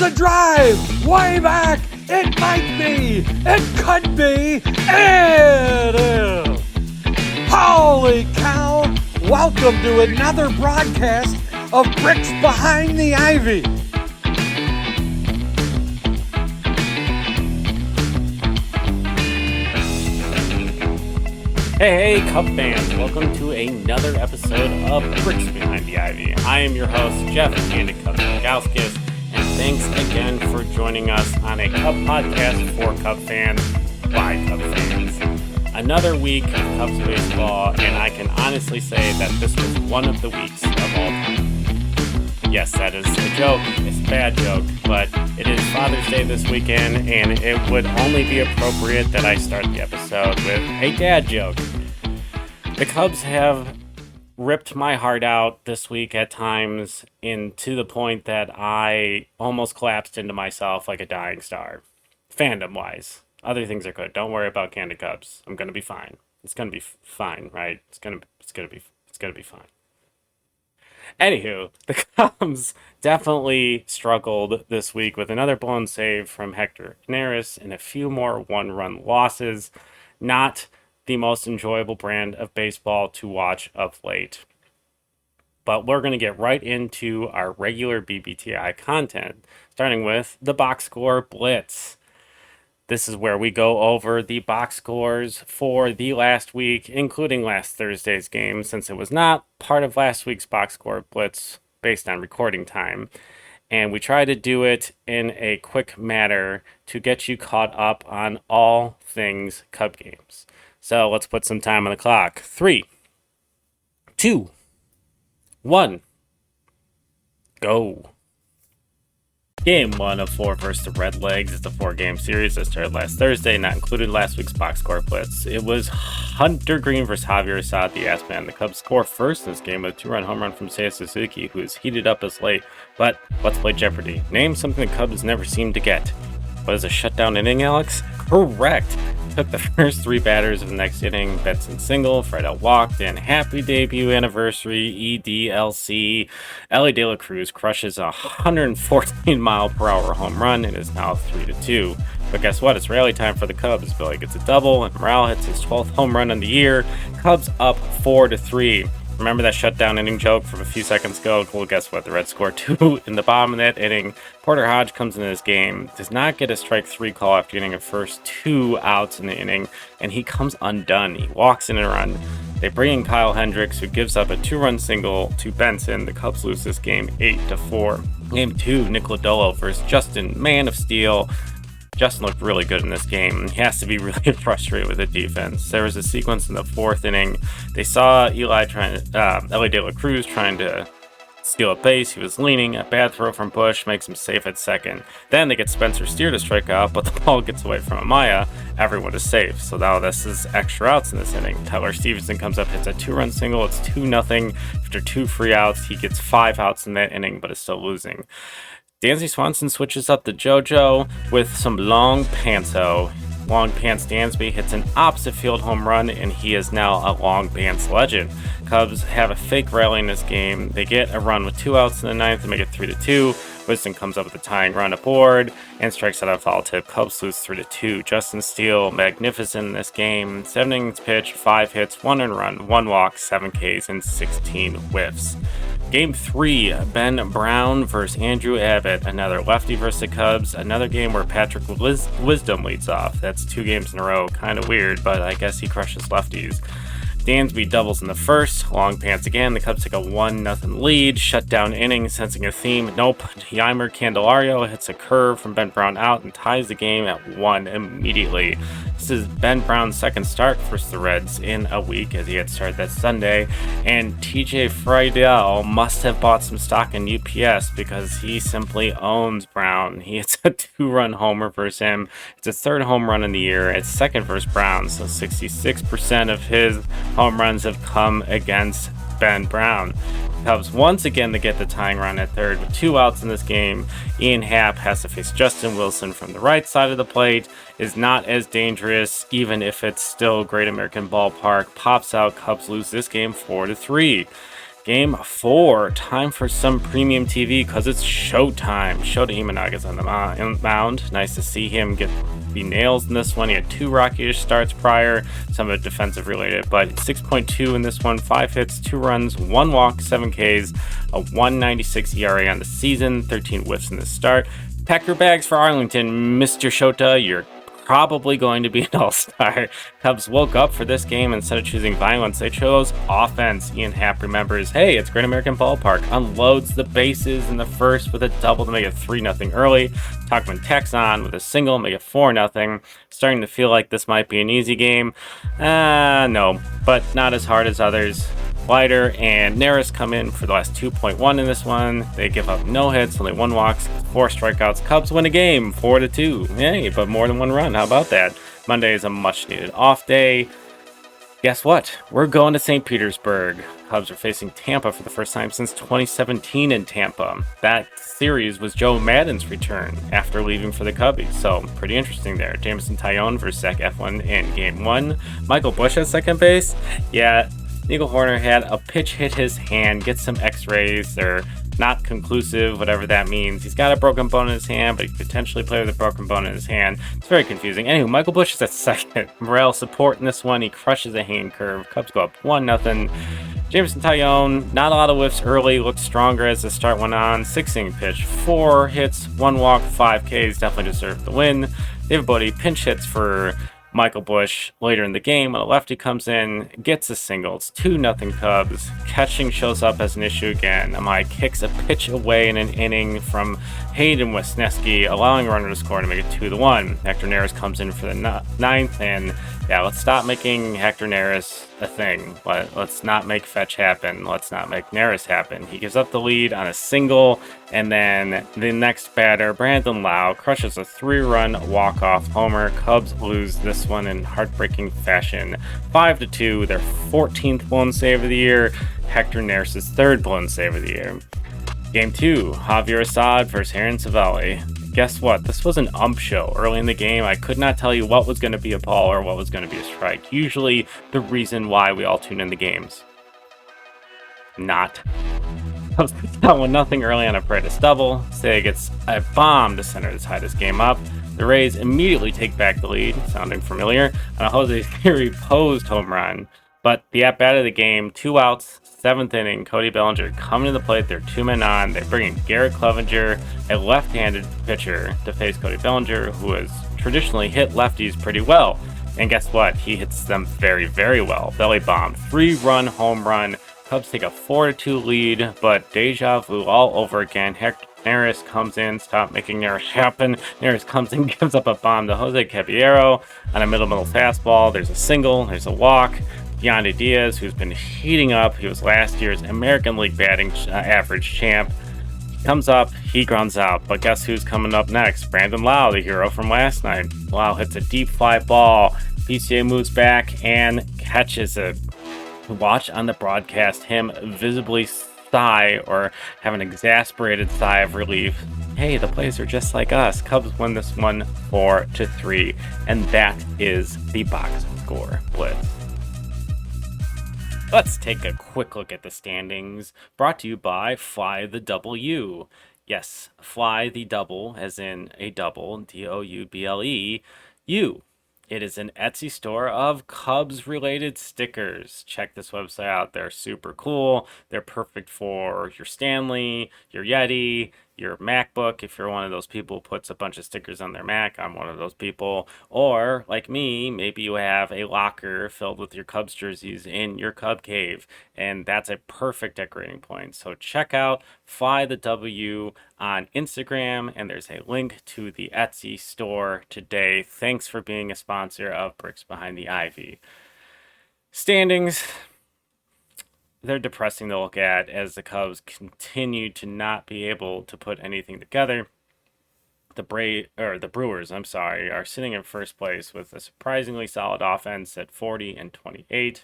a drive, way back, it might be, it could be, it is. Holy cow, welcome to another broadcast of Bricks Behind the Ivy. Hey, Cub fans, welcome to another episode of Bricks Behind the Ivy. I am your host, Jeff Candid Cubs Gauskis, and thanks again for joining us on a Cub podcast for Cub fans, by Cub fans. Another week of Cubs baseball, and I can honestly say that this was one of the weeks of all time. Yes, that is a joke. It's a bad joke, but it is Father's Day this weekend, and it would only be appropriate that I start the episode with a dad joke. The Cubs have ripped my heart out this week at times, and to the point that I almost collapsed into myself like a dying star. Fandom-wise. Other things are good. Don't worry about Candid Cubs. I'm gonna be fine. It's gonna be fine, right? It's gonna be fine. Anywho, the Cubs definitely struggled this week with another blown save from Hector Neris and a few more one-run losses. Not the most enjoyable brand of baseball to watch of late. But we're going to get right into our regular BBTI content, starting with the Box Score Blitz. This is where we go over the box scores for the last week, including last Thursday's game, since it was not part of last week's Box Score Blitz based on recording time. And we try to do it in a quick manner to get you caught up on all things Cub games. So let's put some time on the clock. 3, 2, 1, go. Game 1 of 4 versus the Redlegs is the 4-game series that started last Thursday, not included last week's Box Score Blitz. It was Hunter Green versus Javier Assad, the ass man. The Cubs score first in this game with a 2-run home run from Seiya Suzuki, who is heated up as late. But let's play Jeopardy. Name something the Cubs never seem to get. What is a shutdown inning, Alex? Correct. Took the first 3 batters of the next inning. Benson single, Friedel walked, and happy debut anniversary, EDLC. Ellie De La Cruz crushes a 114-mile-per-hour home run and is now 3-2. But guess what? It's rally time for the Cubs. Billy gets a double, and Morale hits his 12th home run of the year. Cubs up 4-3. Remember that shutdown inning joke from a few seconds ago? Well, guess what? The Reds score 2 in the bottom of that inning. Porter Hodge comes into this game, does not get a strike 3 call after getting a first 2 outs in the inning, and he comes undone. He walks in a run. They bring in Kyle Hendricks, who gives up a 2-run single to Benson. The Cubs lose this game 8-4. Game 2, Nick Lodolo versus Justin, Man of Steel. Justin looked really good in this game. He has to be really frustrated with the defense. There was a sequence in the 4th inning. They saw Ellie De La Cruz trying to steal a base. He was leaning. A bad throw from Bush makes him safe at second. Then they get Spencer Steer to strike out, but the ball gets away from Amaya. Everyone is safe. So now this is extra outs in this inning. Tyler Stevenson comes up, hits a 2-run single. It's 2-0. After 2 free outs, he gets 5 outs in that inning, but is still losing. Dansby Swanson switches up to JoJo with some long pantso. Long Pants Dansby hits an opposite field home run, and he is now a Long Pants legend. Cubs have a fake rally in this game. They get a run with 2 outs in the 9th to make it 3-2. Wisdom comes up with a tying run aboard and strikes out a foul tip. Cubs lose 3-2. Justin Steele, magnificent in this game. 7 innings pitched, 5 hits, 1 earned run, 1 walk, 7 Ks, and 16 whiffs. Game 3, Ben Brown versus Andrew Abbott. Another lefty versus the Cubs. Another game where Patrick Wisdom leads off. That's 2 games in a row. Kind of weird, but I guess he crushes lefties. Dansby doubles in the first. Long Pants again. The Cubs take a 1-0 lead. Shutdown inning, sensing a theme. Nope. Yeimer Candelario hits a curve from Ben Brown out and ties the game at 1 immediately. This is Ben Brown's second start versus the Reds in a week, as he had started that Sunday. And TJ Friedel must have bought some stock in UPS because he simply owns Brown. He hits a 2-run homer versus him. It's his 3rd home run in the year. It's 2nd versus Brown, so 66% of his home runs have come against Ben Brown. Cubs once again to get the tying run at 3rd with 2 outs in this game. Ian Happ has to face Justin Wilson from the right side of the plate. Is not as dangerous, even if it's still Great American Ballpark. Pops out. Cubs lose this game 4-3. Game 4, time for some premium TV because it's showtime. Shota Imanaga's on the mound. Nice to see him get the nails in this one. He had 2 rocky-ish starts prior, some of it defensive related, but 6.2 in this one, 5 hits, 2 runs, 1 walk, 7 Ks, a 196 ERA on the season, 13 whiffs in the start. Pack your bags for Arlington, Mr. Shota. You're probably going to be an all-star. Cubs woke up for this game. Instead of choosing violence, they chose offense. Ian Happ remembers, hey, it's Great American Ballpark. Unloads the bases in the first with a double to make it 3-0 early. Tauchman tacks on with a single, make it 4-0. Starting to feel like this might be an easy game. No, but not as hard as others. Leiter and Neris come in for the last 2.1 in this one. They give up no hits, only 1 walks, 4 strikeouts. Cubs win a game, 4-2. Yay, but more than 1 run. How about that? Monday is a much-needed off day. Guess what? We're going to St. Petersburg. Cubs are facing Tampa for the first time since 2017 in Tampa. That series was Joe Maddon's return after leaving for the Cubbies, so pretty interesting there. Jameson Taillon versus Zach Eflin in Game 1. Michael Busch at second base. Yeah, Nico Horner had a pitch hit his hand, get some x-rays. They're not conclusive, whatever that means. He's got a broken bone in his hand, but he could potentially play with a broken bone in his hand. It's very confusing. Anyway, Michael Busch is at second. Morel support in this one. He crushes a hand curve. Cubs go up 1-0. Jameson Taillon, not a lot of whiffs early, looked stronger as the start went on. 6-inning pitch, 4 hits, 1 walk, 5 Ks, definitely deserved the win. David Bodie pinch hits for Michael Busch later in the game when a lefty comes in, gets a single. It's 2-0 Cubs. Catching shows up as an issue again. Amai kicks a pitch away in an inning from Hayden Wesneski, allowing a runner to score to make it 2-1. Hector Neris comes in for the 9th, and yeah, let's stop making Hector Neris a thing. Let's not make fetch happen. Let's not make Neris happen. He gives up the lead on a single, and then the next batter, Brandon Lau, crushes a 3-run walk-off homer. Cubs lose this one in heartbreaking fashion, 5-2. Their 14th blown save of the year. Hector Neris' 3rd blown save of the year. Game 2, Javier Assad versus Aaron Savelli. Guess what? This was an ump show. Early in the game, I could not tell you what was going to be a ball or what was going to be a strike. Usually the reason why we all tune in the games. Not. Cubs got 1-0 early on a Paredes double. Say gets a bomb to center to tie this game up. The Rays immediately take back the lead, sounding familiar, on a Jose Theory posed home run. But the at-bat of the game, 2 outs, 7th inning, Cody Bellinger coming to the plate. They're 2 men on. They bring in Garrett Clevenger, a left-handed pitcher, to face Cody Bellinger, who has traditionally hit lefties pretty well. And guess what? He hits them very, very well. Belly bomb, 3-run home run. Cubs take a 4-2 lead, but Deja vu all over again. Hector Neris comes in, stop making Neris happen. Neris comes in, gives up a bomb to Jose Caballero on a middle fastball. There's a single, there's a walk. Yandy Diaz, who's been heating up. He was last year's American League batting average champ. Comes up, he grounds out. But guess who's coming up next? Brandon Lau, the hero from last night. Lau hits a deep fly ball. PCA moves back and catches it. Watch on the broadcast him visibly sigh or have an exasperated sigh of relief. Hey, the plays are just like us. Cubs win this one 4-3. And that is the box score blitz. Let's take a quick look at the standings, brought to you by Fly the W. Yes, Fly the Double, as in a double, D-O-U-B-L-E, U. It is an Etsy store of Cubs-related stickers. Check this website out. They're super cool. They're perfect for your Stanley, your Yeti, your MacBook. If you're one of those people who puts a bunch of stickers on their Mac, I'm one of those people. Or, like me, maybe you have a locker filled with your Cubs jerseys in your Cub cave, and that's a perfect decorating point. So check out Fly the W on Instagram, and there's a link to the Etsy store today. Thanks for being a sponsor of Bricks Behind the Ivy. Standings. They're depressing to look at as the Cubs continue to not be able to put anything together. The Brewers, are sitting in first place with a surprisingly solid offense at 40-28.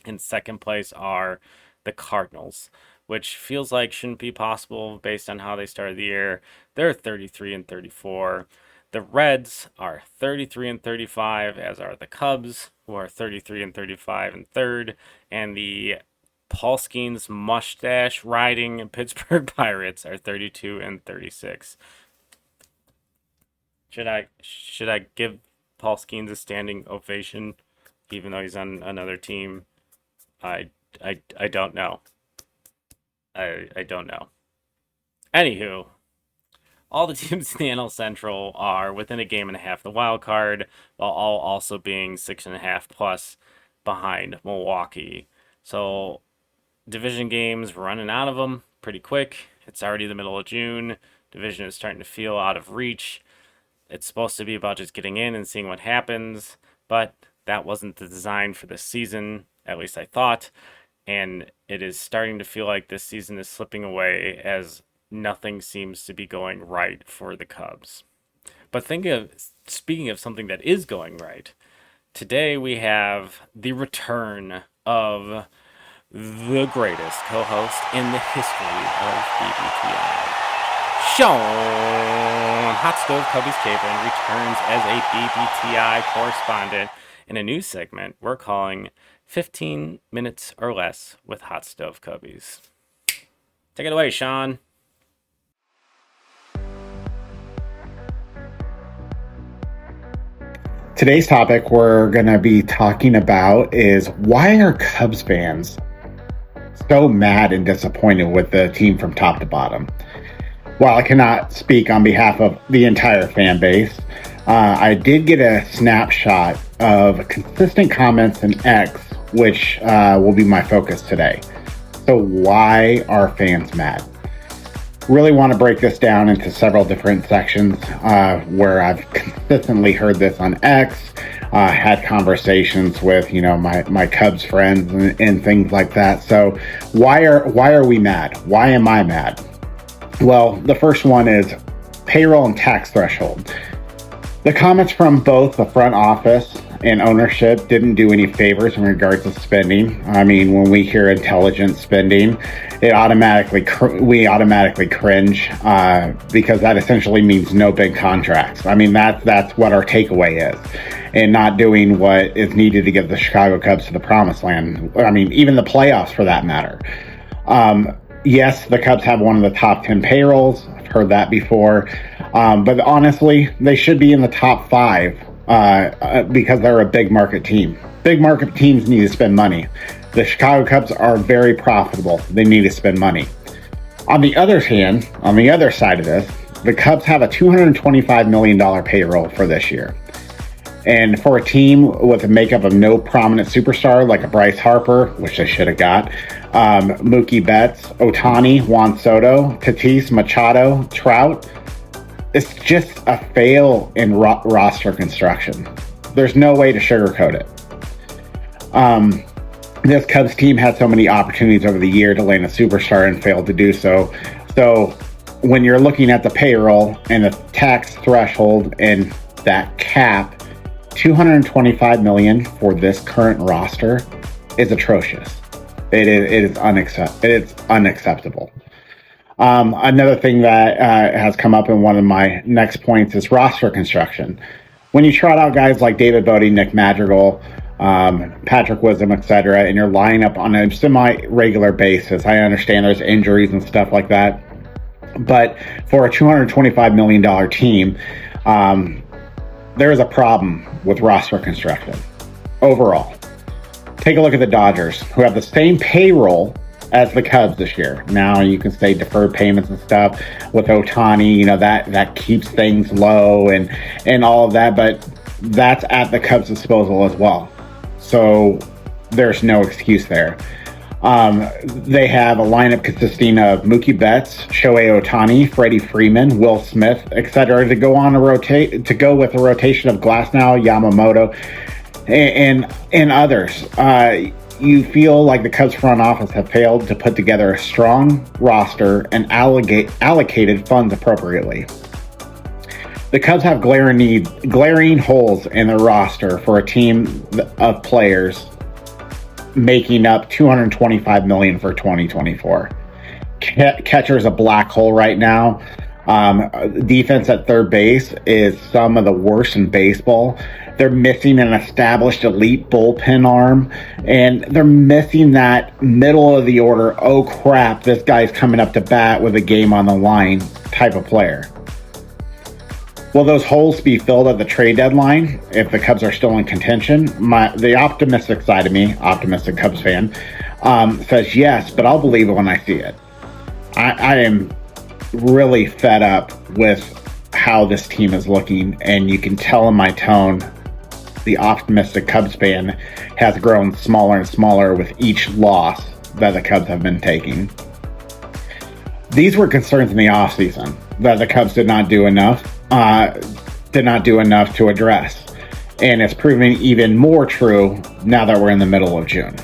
In second place are the Cardinals, which feels like shouldn't be possible based on how they started the year. They're 33-34. The Reds are 33-35, as are the Cubs, who are 33-35 in third, and the Paul Skeens' mustache riding Pittsburgh Pirates are 32-36. Should I give Paul Skeens a standing ovation, even though he's on another team? I don't know. I don't know. Anywho, all the teams in the NL Central are within a game and a half of the wild card, while all also being 6.5 plus behind Milwaukee. So division games, running out of them pretty quick. It's already the middle of June. Division is starting to feel out of reach. It's supposed to be about just getting in and seeing what happens, but that wasn't the design for this season, at least I thought. And it is starting to feel like this season is slipping away as nothing seems to be going right for the Cubs. But speaking of something that is going right, today we have the return of the greatest co-host in the history of BBTI. Sean Hot Stove Cubbies Capen returns as a BBTI correspondent in a new segment we're calling 15 Minutes or Less with Hot Stove Cubbies. Take it away, Sean. Today's topic we're going to be talking about is why are Cubs fans so mad and disappointed with the team from top to bottom? While I cannot speak on behalf of the entire fan base, I did get a snapshot of consistent comments in X, which will be my focus today. So why are fans mad? Really want to break this down into several different sections where I've consistently heard this on X, had conversations with, my Cubs friends and things like that. So why are we mad? Why am I mad? Well, the first one is payroll and tax threshold. The comments from both the front office and ownership didn't do any favors in regards to spending. I mean, when we hear intelligent spending, we automatically cringe because that essentially means no big contracts. I mean, that's what our takeaway is, and not doing what is needed to get the Chicago Cubs to the promised land. I mean, even the playoffs for that matter. Yes, the Cubs have one of the top 10 payrolls. I've heard that before. But honestly, they should be in the top 5 because they're a big market team. Big market teams need to spend money. The Chicago Cubs are very profitable. They need to spend money. On the other hand, on the other side of this, the Cubs have a $225 million payroll for this year. And for a team with a makeup of no prominent superstar like a Bryce Harper, which they should have got, Mookie Betts, Ohtani, Juan Soto, Tatis, Machado, Trout, it's just a fail in roster construction. There's no way to sugarcoat it. This Cubs team had so many opportunities over the year to land a superstar and failed to do so. So when you're looking at the payroll and the tax threshold and that cap, $225 million for this current roster is atrocious. It is unacceptable. Another thing that has come up in one of my next points is roster construction. When you trot out guys like David Bodie, Nick Madrigal, Patrick Wisdom, etc., and you're lining up on a semi-regular basis, I understand there's injuries and stuff like that, but for a $225 million team, there is a problem with roster construction overall. Take a look at the Dodgers, who have the same payroll as the Cubs this year. Now you can say deferred payments and stuff with Ohtani, that keeps things low and all of that, but that's at the Cubs' disposal as well. So there's no excuse there. They have a lineup consisting of Mookie Betts, Shohei Ohtani, Freddie Freeman, Will Smith, etc. to go with a rotation of Glasnow, Yamamoto, and others. You feel like the Cubs front office have failed to put together a strong roster and allocated funds appropriately. The Cubs have glaring holes in their roster for a team of players making up $225 million for 2024. Catcher is a black hole right now. Defense at third base is some of the worst in baseball. They're missing an established elite bullpen arm, and they're missing that middle of the order, oh crap, this guy's coming up to bat with a game on the line type of player. Will those holes be filled at the trade deadline if the Cubs are still in contention? The optimistic side of me, optimistic Cubs fan, says yes, but I'll believe it when I see it. I am really fed up with how this team is looking, and you can tell in my tone the optimistic Cubs fan has grown smaller and smaller with each loss that the Cubs have been taking. These were concerns in the offseason that the Cubs did not do enough to address, and it's proving even more true now that we're in the middle of June.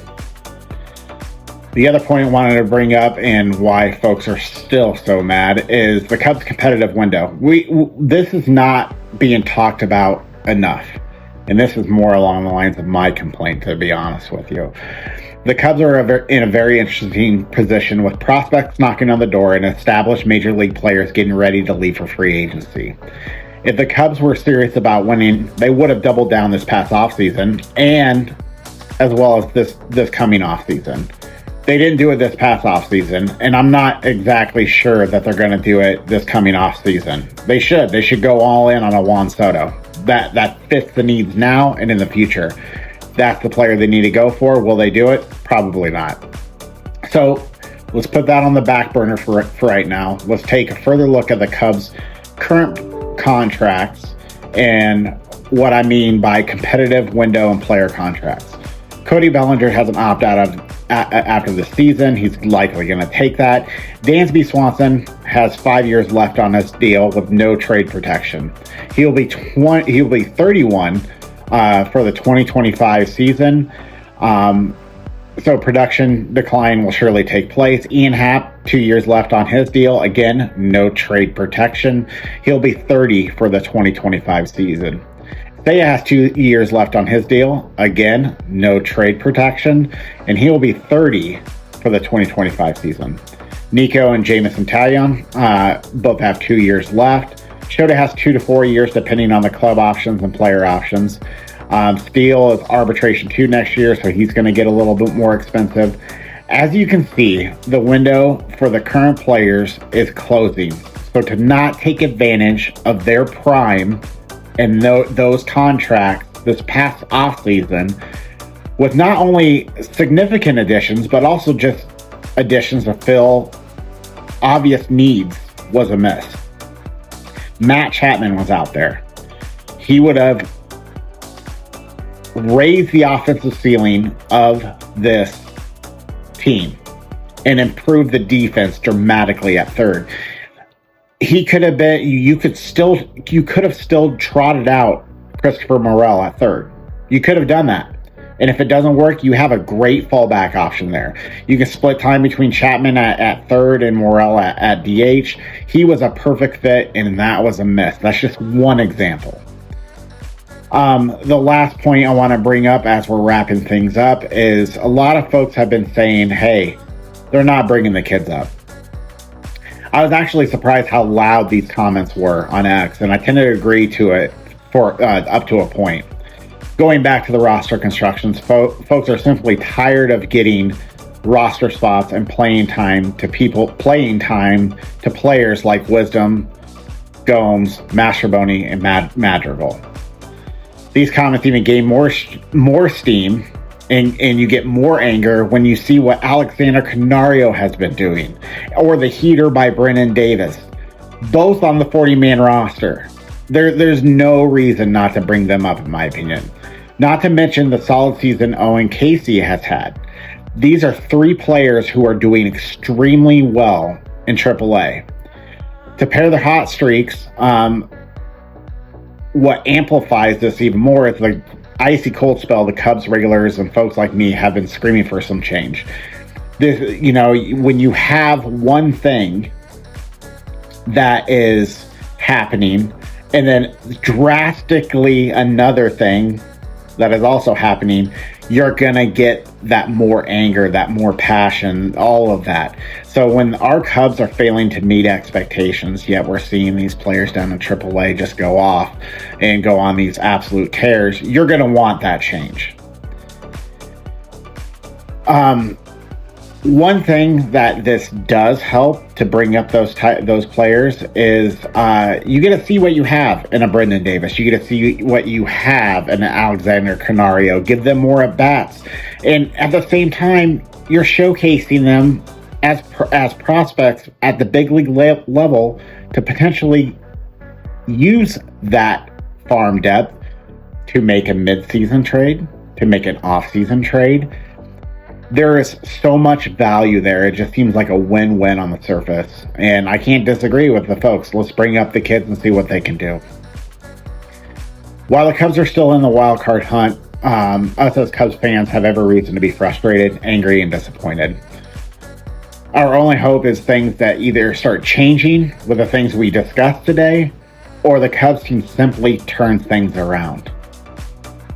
The other point I wanted to bring up, and why folks are still so mad, is the Cubs' competitive window. This is not being talked about enough, and this is more along the lines of my complaint, to be honest with you. The Cubs are in a very interesting position with prospects knocking on the door and established major league players getting ready to leave for free agency. If the Cubs were serious about winning, they would have doubled down this past offseason, and as well as this coming offseason. They didn't do it this past offseason, and I'm not exactly sure that they're going to do it this coming offseason. They should. They should go all in on a Juan Soto. That fits the needs now and in the future. That's the player they need to go for. Will they do it? Probably not. So let's put that on the back burner for right now. Let's take a further look at the Cubs' current contracts and what I mean by competitive window and player contracts. Cody Bellinger has an opt-out after the season. He's likely going to take that. Dansby Swanson has 5 years left on his deal with no trade protection. He'll be 31 for the 2025 season. So production decline will surely take place. Ian Happ, 2 years left on his deal. Again, no trade protection. He'll be 30 for the 2025 season. Deja has 2 years left on his deal. Again, no trade protection. And he will be 30 for the 2025 season. Nico and Jamison Talion both have 2 years left. Shota has 2 to 4 years depending on the club options and player options. Steele is arbitration 2 next year, so he's going to get a little bit more expensive. As you can see, the window for the current players is closing. So to not take advantage of their prime and those contracts this past offseason with not only significant additions, but also just additions to fill obvious needs was a miss. Matt Chapman was out there. He would have raised the offensive ceiling of this team and improved the defense dramatically at third. He could have been, you could have still trotted out Christopher Morel at third. You could have done that. And if it doesn't work, you have a great fallback option there. You can split time between Chapman at third and Morel at DH. He was a perfect fit, and that was a miss. That's just one example. The last point I want to bring up as we're wrapping things up is a lot of folks have been saying, hey, they're not bringing the kids up. I was actually surprised how loud these comments were on X, and I tend to agree to it for up to a point. Going back to the roster constructions, folks are simply tired of getting roster spots and playing time to players like Wisdom, Gomes, Mastrobuoni, and Madrigal. These comments even gain more steam, and you get more anger when you see what Alexander Canario has been doing, or the heater by Brennan Davis, both on the 40-man roster. There's no reason not to bring them up, in my opinion. Not to mention the solid season Owen Casey has had. These are 3 players who are doing extremely well in AAA. To pair their hot streaks, what amplifies this even more is the icy cold spell the Cubs regulars and folks like me have been screaming for some change. This, when you have one thing that is happening and then drastically another thing that is also happening, you're going to get that more anger, that more passion, all of that. So when our Cubs are failing to meet expectations, yet we're seeing these players down in AAA just go off and go on these absolute tears, you're going to want that change. One thing that this does help to bring up those players is you get to see what you have in a Brendan Davis. You get to see what you have in an Alexander Canario. Give them more at bats, and at the same time, you're showcasing them as prospects at the big league level to potentially use that farm depth to make a mid-season trade, to make an off-season trade. There is so much value there. It just seems like a win-win on the surface. And I can't disagree with the folks. Let's bring up the kids and see what they can do. While the Cubs are still in the wild card hunt, us as Cubs fans have every reason to be frustrated, angry, and disappointed. Our only hope is things that either start changing with the things we discussed today, or the Cubs can simply turn things around.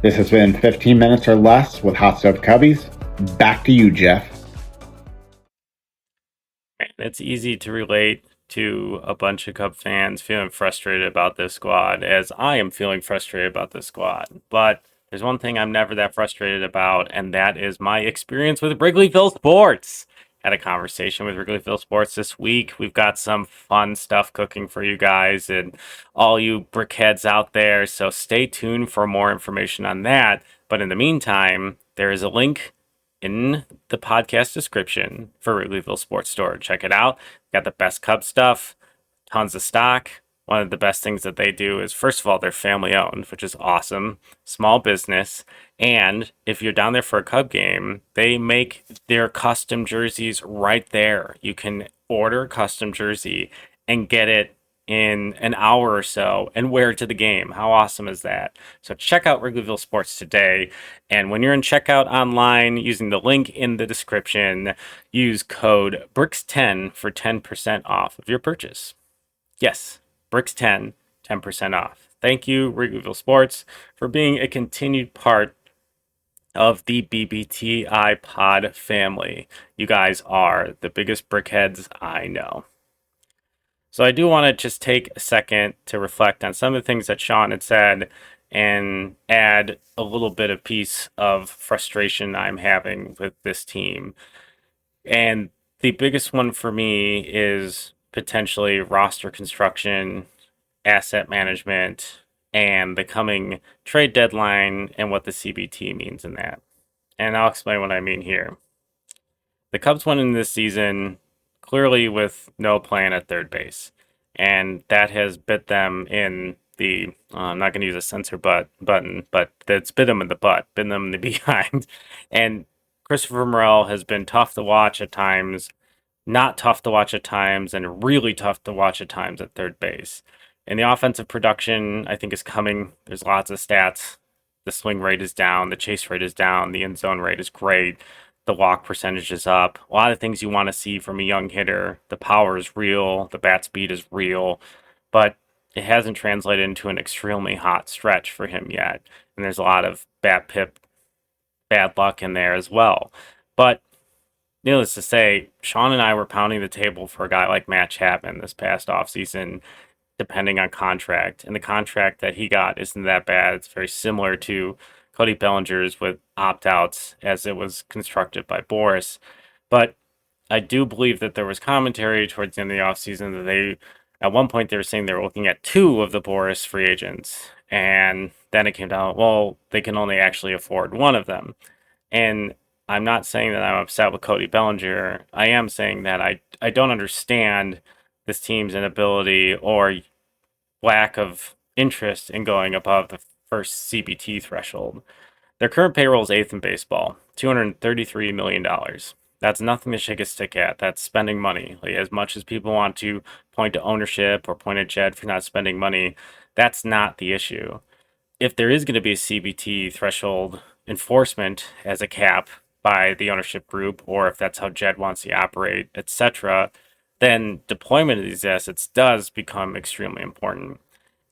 This has been 15 minutes or less with Hot Stove Cubbies. Back to you, Jeff. It's easy to relate to a bunch of Cub fans feeling frustrated about this squad, as I am feeling frustrated about this squad. But there's one thing I'm never that frustrated about, and that is my experience with Wrigleyville Sports. Had a conversation with Wrigleyville Sports this week. We've got some fun stuff cooking for you guys and all you brickheads out there. So stay tuned for more information on that. But in the meantime, there is a link in the podcast description for Wrigleyville Sports Store. Check it out. Got the best Cub stuff, tons of stock. One of the best things that they do is, first of all, they're family owned, which is awesome. Small business. And if you're down there for a Cub game, they make their custom jerseys right there. You can order a custom jersey and get it in an hour or so and wear it to the game. How awesome is that? So check out Wrigleyville Sports today. And when you're in checkout online, using the link in the description, use code BRICKS10 for 10% off of your purchase. Yes, BRICKS10, 10% off. Thank you, Wrigleyville Sports, for being a continued part of the BBTI pod family. You guys are the biggest brickheads I know. So I do want to just take a second to reflect on some of the things that Sean had said and add a little bit of piece of frustration I'm having with this team. And the biggest one for me is potentially roster construction, asset management, and the coming trade deadline and what the CBT means in that. And I'll explain what I mean here. The Cubs went in this season clearly with no plan at third base. And that has bit them in the, I'm not going to use a censor button, but it's bit them in the butt, bit them in the behind. And Christopher Morel has been tough to watch at times, not tough to watch at times, and really tough to watch at times at third base. And the offensive production, I think, is coming. There's lots of stats. The swing rate is down. The chase rate is down. The end zone rate is great. The walk percentage is up. A lot of things you want to see from a young hitter. The power is real. The bat speed is real. But it hasn't translated into an extremely hot stretch for him yet. And there's a lot of bat pip, bad luck in there as well. But needless to say, Sean and I were pounding the table for a guy like Matt Chapman this past offseason, depending on contract. And the contract that he got isn't that bad. It's very similar to Cody Bellinger's with opt-outs as it was constructed by Boris. But I do believe that there was commentary towards the end of the offseason that they, at one point, they were saying they were looking at two of the Boris free agents. And then it came down, well, they can only actually afford one of them. And I'm not saying that I'm upset with Cody Bellinger. I am saying that I don't understand this team's inability or lack of interest in going above the first CBT threshold. Their current payroll is 8th in baseball, $233 million. That's nothing to shake a stick at. That's spending money. Like, as much as people want to point to ownership or point at Jed for not spending money, that's not the issue. If there is going to be a CBT threshold enforcement as a cap by the ownership group, or if that's how Jed wants to operate, etc., then deployment of these assets does become extremely important.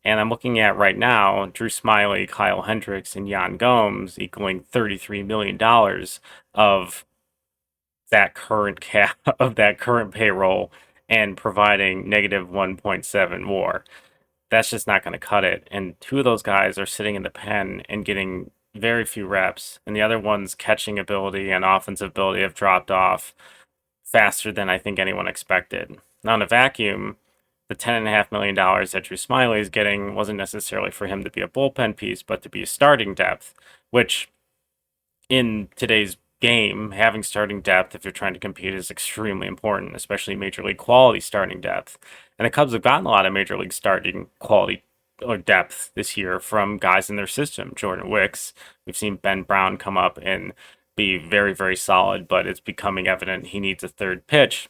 And I'm looking at right now Drew Smyly, Kyle Hendricks, and Yan Gomes equaling $33 million of that current cap of that current payroll and providing negative 1.7 WAR. That's just not going to cut it. And two of those guys are sitting in the pen and getting very few reps, and the other one's catching ability and offensive ability have dropped off faster than I think anyone expected. Now, in a vacuum, the $10.5 million that Drew Smyly is getting wasn't necessarily for him to be a bullpen piece, but to be a starting depth, which in today's game, having starting depth if you're trying to compete is extremely important, especially major league quality starting depth. And the Cubs have gotten a lot of major league starting quality or depth this year from guys in their system. Jordan Wicks, we've seen Ben Brown come up and be very, very solid, but it's becoming evident he needs a third pitch.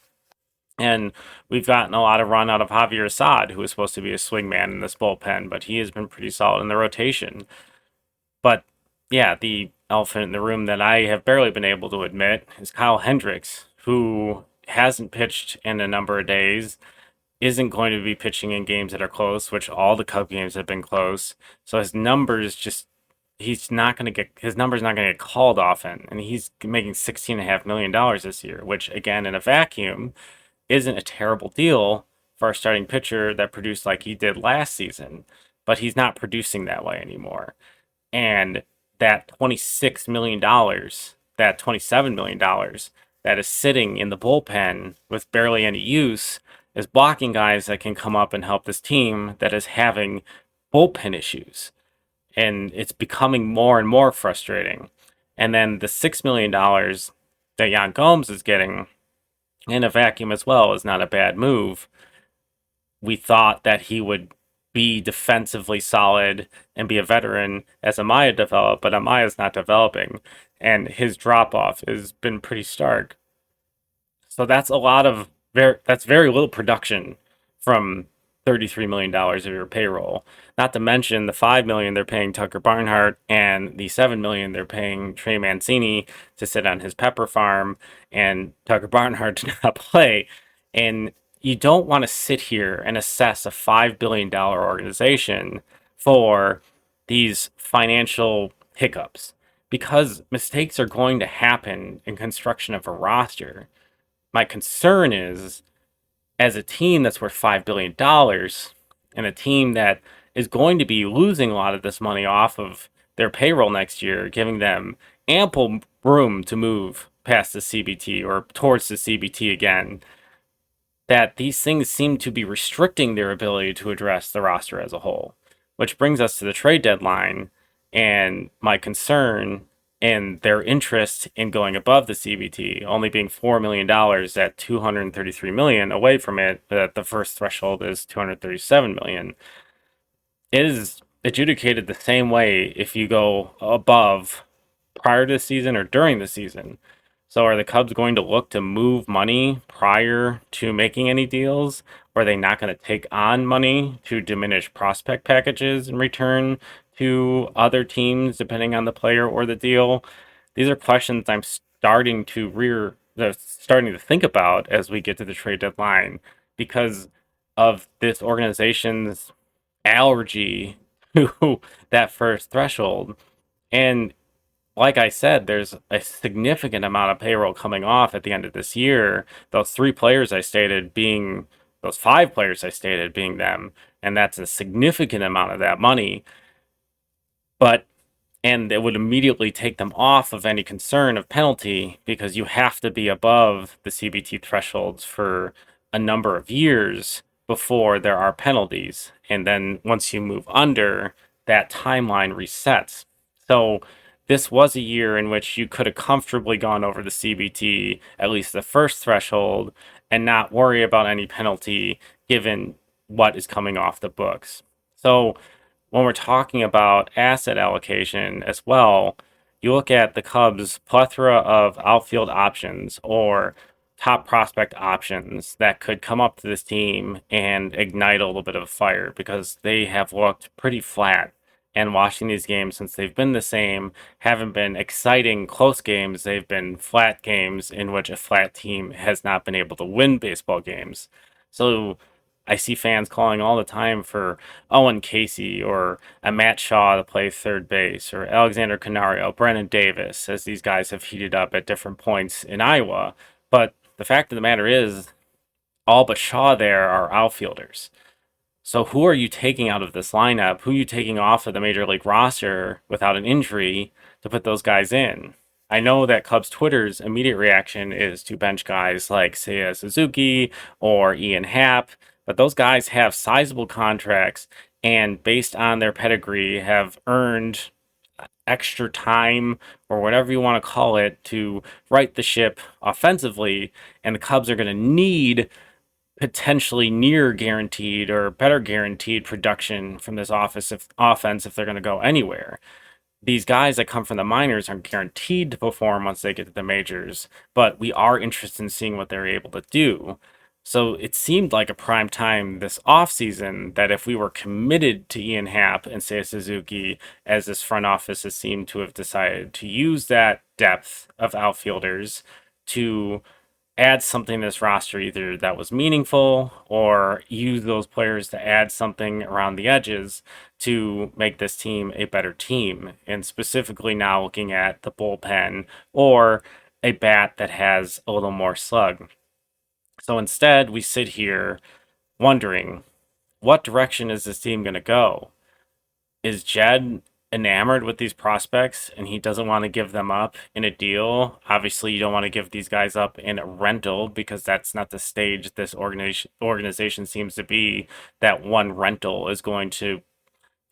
And we've gotten a lot of run out of Javier Assad, who was supposed to be a swingman in this bullpen, but he has been pretty solid in the rotation. But yeah, the elephant in the room that I have barely been able to admit is Kyle Hendricks, who hasn't pitched in a number of days, isn't going to be pitching in games that are close, which all the Cub games have been close. So his numbers just his numbers not going to get called often, and he's making $16.5 million this year, which again in a vacuum isn't a terrible deal for a starting pitcher that produced like he did last season, but he's not producing that way anymore. And that $26 million, that $27 million that is sitting in the bullpen with barely any use is blocking guys that can come up and help this team that is having bullpen issues. And it's becoming more and more frustrating. And then the $6 million that Yan Gomes is getting in a vacuum as well is not a bad move. We thought that he would be defensively solid and be a veteran as Amaya developed, but Amaya's not developing, and his drop-off has been pretty stark. So that's that's very little production from $33 million of your payroll. Not to mention the $5 million they're paying Tucker Barnhart and the $7 million they're paying Trey Mancini to sit on his pepper farm, and Tucker Barnhart did not play. And you don't want to sit here and assess a $5 billion organization for these financial hiccups, because mistakes are going to happen in construction of a roster. My concern is, as a team that's worth $5 billion and a team that is going to be losing a lot of this money off of their payroll next year, giving them ample room to move past the CBT or towards the CBT again, that these things seem to be restricting their ability to address the roster as a whole. Which brings us to the trade deadline and my concern and their interest in going above the CBT, only being $4 million at $233 million away from it, but the first threshold is $237 million. It is adjudicated the same way if you go above prior to the season or during the season. So are the Cubs going to look to move money prior to making any deals? Or are they not going to take on money to diminish prospect packages in return to other teams, depending on the player or the deal? These are questions I'm starting to think about as we get to the trade deadline, because of this organization's allergy to that first threshold. And like I said, there's a significant amount of payroll coming off at the end of this year. Those 5 players I stated being them, and that's a significant amount of that money. And it would immediately take them off of any concern of penalty, because you have to be above the CBT thresholds for a number of years before there are penalties. And then once you move under, that timeline resets. So this was a year in which you could have comfortably gone over the CBT, at least the first threshold, and not worry about any penalty given what is coming off the books. So when we're talking about asset allocation as well, you look at the Cubs' plethora of outfield options or top prospect options that could come up to this team and ignite a little bit of a fire, because they have looked pretty flat. And watching these games, since they've been the same, haven't been exciting close games. They've been flat games in which a flat team has not been able to win baseball games. So I see fans calling all the time for Owen Casey or a Matt Shaw to play third base, or Alexander Canario, Brennan Davis, as these guys have heated up at different points in Iowa. But the fact of the matter is, all but Shaw there are outfielders. So who are you taking out of this lineup? Who are you taking off of the major league roster without an injury to put those guys in? I know that Cubs Twitter's immediate reaction is to bench guys like Seiya Suzuki or Ian Happ, but those guys have sizable contracts and based on their pedigree have earned extra time or whatever you want to call it to right the ship offensively, and the Cubs are going to need potentially near guaranteed or better guaranteed production from this offense if they're going to go anywhere. These guys that come from the minors aren't guaranteed to perform once they get to the majors, but we are interested in seeing what they're able to do. So it seemed like a prime time this offseason that if we were committed to Ian Happ and Seiya Suzuki, as this front office has seemed to have decided to use that depth of outfielders to add something to this roster, either that was meaningful or use those players to add something around the edges to make this team a better team. And specifically now looking at the bullpen or a bat that has a little more slug. So instead, we sit here wondering, what direction is this team going to go? Is Jed enamored with these prospects and he doesn't want to give them up in a deal? Obviously, you don't want to give these guys up in a rental because that's not the stage this organization seems to be, that one rental is going to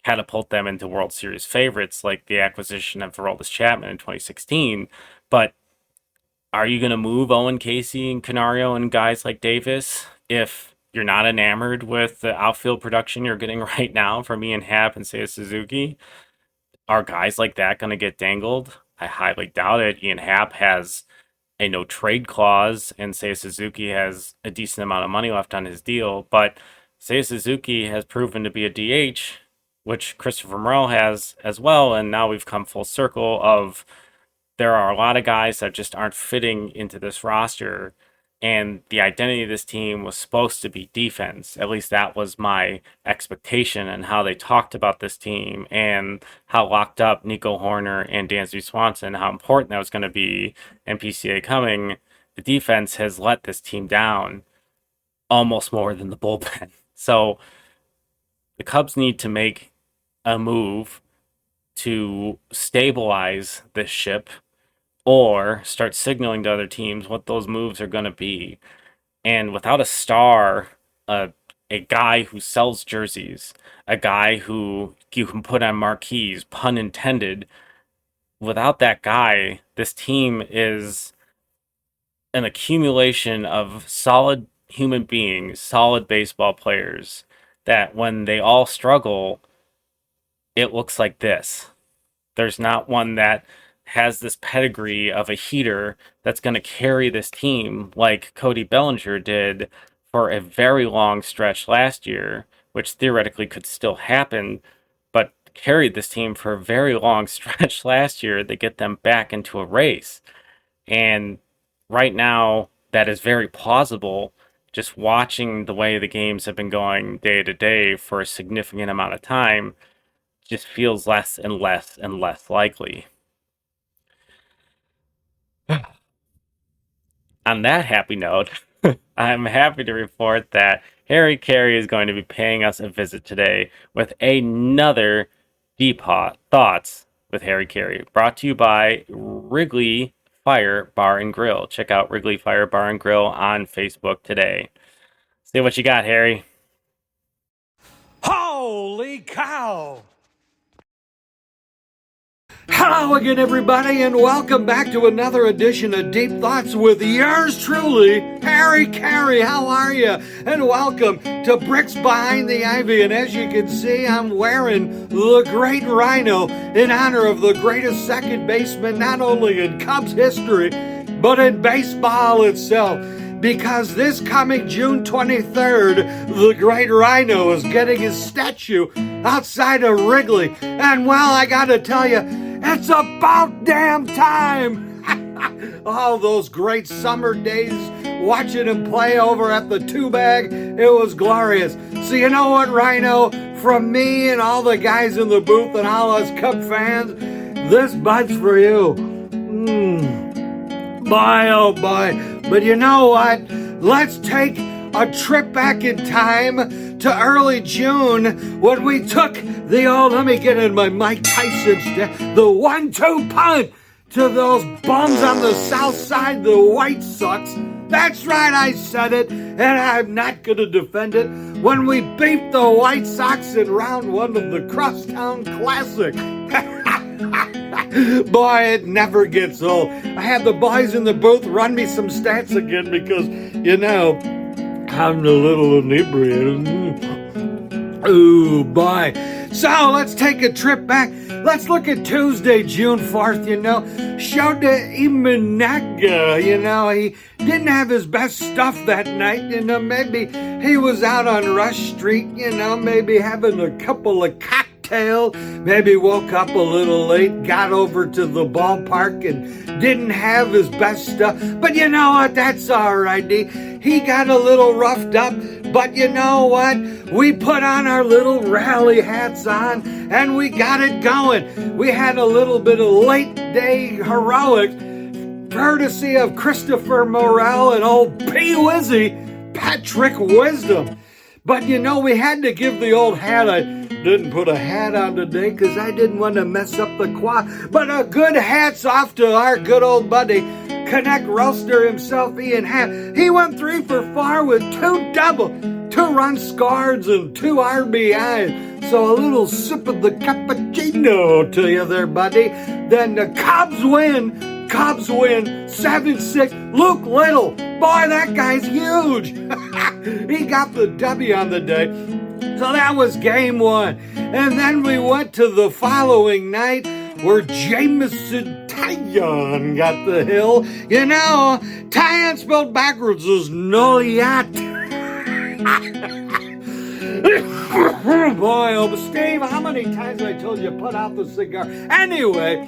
catapult them into World Series favorites like the acquisition of Aroldis Chapman in 2016. But are you going to move Owen Casey and Canario and guys like Davis if you're not enamored with the outfield production you're getting right now from Ian Happ and Seiya Suzuki? Are guys like that going to get dangled? I highly doubt it. Ian Happ has a no trade clause, and Seiya Suzuki has a decent amount of money left on his deal. But Seiya Suzuki has proven to be a DH, which Christopher Morel has as well. And now we've come full circle of there are a lot of guys that just aren't fitting into this roster. And the identity of this team was supposed to be defense. At least that was my expectation and how they talked about this team and how locked up Nico Horner and Dansby Swanson, how important that was going to be. And PCA coming, the defense has let this team down almost more than the bullpen. So the Cubs need to make a move to stabilize this ship or start signaling to other teams what those moves are going to be. And without a star, a guy who sells jerseys, a guy who you can put on marquees, pun intended, without that guy, this team is an accumulation of solid human beings, solid baseball players, that when they all struggle, it looks like this. There's not one that has this pedigree of a heater that's going to carry this team like Cody Bellinger did for a very long stretch last year, which theoretically could still happen, but carried this team for a very long stretch last year to get them back into a race. And right now, that is very plausible. Just watching the way the games have been going day to day for a significant amount of time just feels less and less and less likely. On that happy note, I'm happy to report that Harry Caray is going to be paying us a visit today with another Deep Hot Thoughts with Harry Caray, brought to you by Wrigley Fire Bar and Grill. Check out Wrigley Fire Bar and Grill on Facebook today. See what you got, Harry. Holy cow! Hello again, everybody, and welcome back to another edition of Deep Thoughts with yours truly, Harry Caray. How are you? And welcome to Bricks Behind the Ivy. And as you can see, I'm wearing the Great Rhino in honor of the greatest second baseman, not only in Cubs history, but in baseball itself. Because this coming June 23rd, the Great Rhino is getting his statue outside of Wrigley. And well, I gotta tell you, it's about damn time. All those great summer days watching him play over at the two bag. It was glorious. So you know what, Rhino? From me and all the guys in the booth and all us Cub fans, this bud's for you. Boy, oh boy. But you know what? Let's take a trip back in time to early June when we took the old, let me get in my Mike Tyson, the 1-2 punt to those bums on the south side, the White Sox. That's right, I said it, and I'm not going to defend it. When we beat the White Sox in round one of the Crosstown Classic. Boy, it never gets old. I had the boys in the booth run me some stats again because, you know, I'm a little inebriated. Ooh, boy. So let's take a trip back. Let's look at Tuesday, June 4th, you know. Shota Imanaga, you know, he didn't have his best stuff that night. You know, maybe he was out on Rush Street, you know, maybe having a couple of cocktails. Maybe woke up a little late, got over to the ballpark and didn't have his best stuff. But you know what? That's all right. He got a little roughed up. But you know what? We put on our little rally hats on and we got it going. We had a little bit of late day heroics courtesy of Christopher Morel and old P-Wizzy, Patrick Wisdom. But you know, we had to give the old hat. I didn't put a hat on today because I didn't want to mess up the quad. But a good hat's off to our good old buddy, Connect Roaster himself, Ian Happ. He went 3 for 4 with 2 double, 2-run scores and 2 RBIs. So a little sip of the cappuccino to you there, buddy. Then the Cubs win. Cubs win 7-6. Luke Little, boy, that guy's huge. He got the W on the day. So that was game 1. And then we went to the following night where Jamison Tyon got the hill. You know, Tyon spelled backwards is Noliat. Boy, oh, but Steve, how many times I told you put out the cigar? Anyway,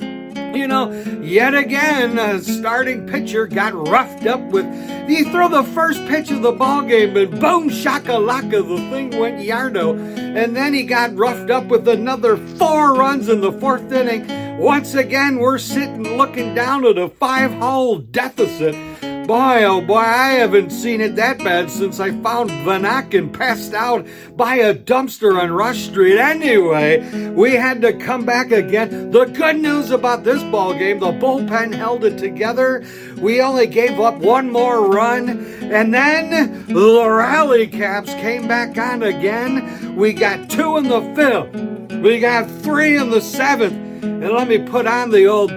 you know, yet again, a starting pitcher got roughed up with, he threw the first pitch of the ball game and boom, shakalaka, the thing went yardo. And then he got roughed up with another 4 runs in the 4th inning. Once again, we're sitting looking down at a 5-hole deficit. Boy, oh boy, I haven't seen it that bad since I found Van Aken passed out by a dumpster on Rush Street. Anyway, we had to come back again. The good news about this ball game, the bullpen held it together. We only gave up 1 more run, and then the Rally Caps came back on again. We got 2 in the 5th. We got 3 in the 7th. And let me put on the old...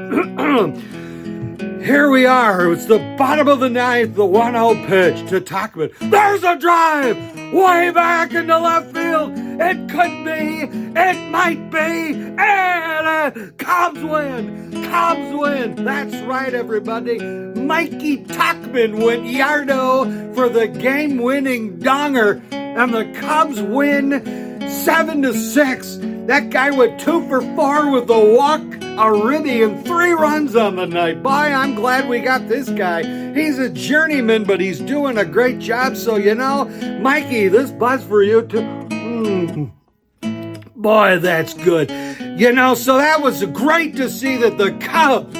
Here we are. It's the bottom of the 9th, the 1-0 pitch to Tachman. There's a drive way back into left field. It could be, it might be, and Cubs win. Cubs win. That's right, everybody. Mikey Tachman went yardo for the game-winning donger, and the Cubs win 7-6. That guy went 2 for 4 with a walk, a ribby, and 3 runs on the night. Boy, I'm glad we got this guy. He's a journeyman, but he's doing a great job. So, you know, Mikey, this buzz for you too. Boy, that's good. You know, so that was great to see that the Cubs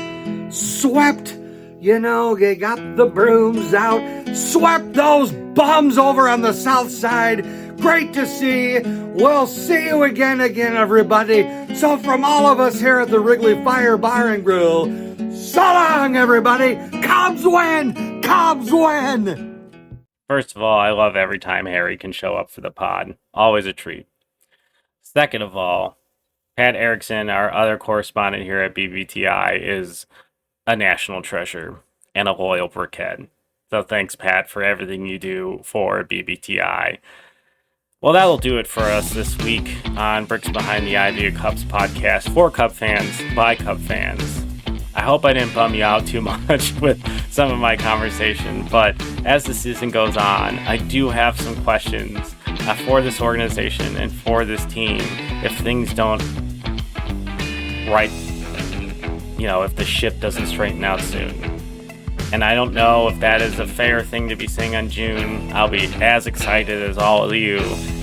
swept. You know, they got the brooms out, swept those bums over on the south side. Great to see. We'll see you again, everybody. So from all of us here at the Wrigley Fire Bar and Grill, so long, everybody. Cubs win. Cubs win. First of all, I love every time Harry can show up for the pod. Always a treat. Second of all, Pat Erickson, our other correspondent here at BBTI, is a national treasure and a loyal brickhead. So thanks, Pat, for everything you do for BBTI. Well, that'll do it for us this week on Bricks Behind the Ivy, a Cubs podcast for Cub fans by Cub fans. I hope I didn't bum you out too much with some of my conversation, but as the season goes on, I do have some questions for this organization and for this team if things don't if the ship doesn't straighten out soon. And I don't know if that is a fair thing to be saying on June. I'll be as excited as all of you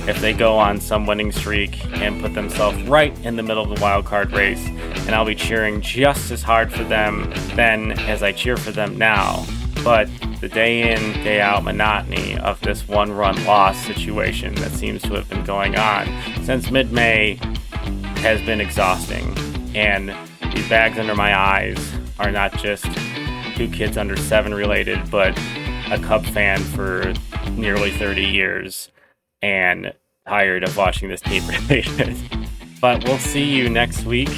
if they go on some winning streak and put themselves right in the middle of the wild card race. And I'll be cheering just as hard for them then as I cheer for them now. But the day in, day out monotony of this one-run loss situation that seems to have been going on since mid-May has been exhausting. And these bags under my eyes are not just 2 kids under 7 related, but a Cub fan for nearly 30 years and tired of watching this team related. But we'll see you next week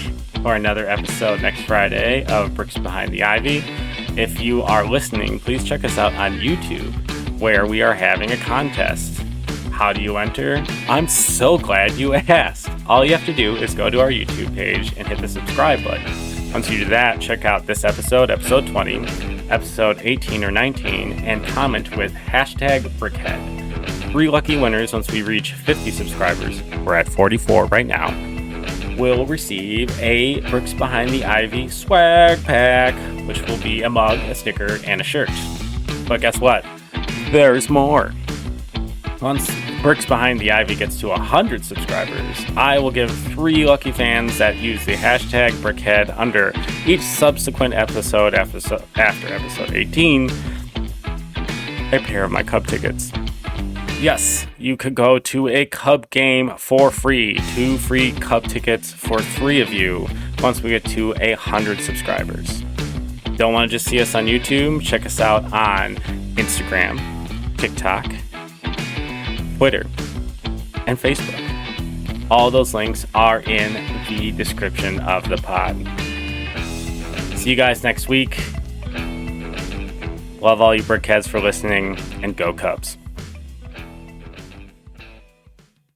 for another episode next Friday of Bricks Behind the Ivy. If you are listening, please check us out on YouTube, where we are having a contest. How do you enter? I'm so glad you asked. All you have to do is go to our YouTube page and hit the subscribe button. Once you do that, check out this episode, episode 20, episode 18 or 19, and comment with hashtag Brickhead. 3 lucky winners once we reach 50 subscribers. We're at 44 right now. Will receive a Bricks Behind the Ivy swag pack, which will be a mug, a sticker, and a shirt. But guess what? There's more. Once Bricks Behind the Ivy gets to 100 subscribers, I will give 3 lucky fans that use the hashtag Brickhead under each subsequent episode after episode 18 a pair of my Cub tickets. Yes, you could go to a Cub game for free. 2 free Cub tickets for 3 of you once we get to 100 subscribers. Don't want to just see us on YouTube? Check us out on Instagram, TikTok, Twitter, and Facebook. All those links are in the description of the pod. See you guys next week. Love all you Brickheads for listening, and go Cubs.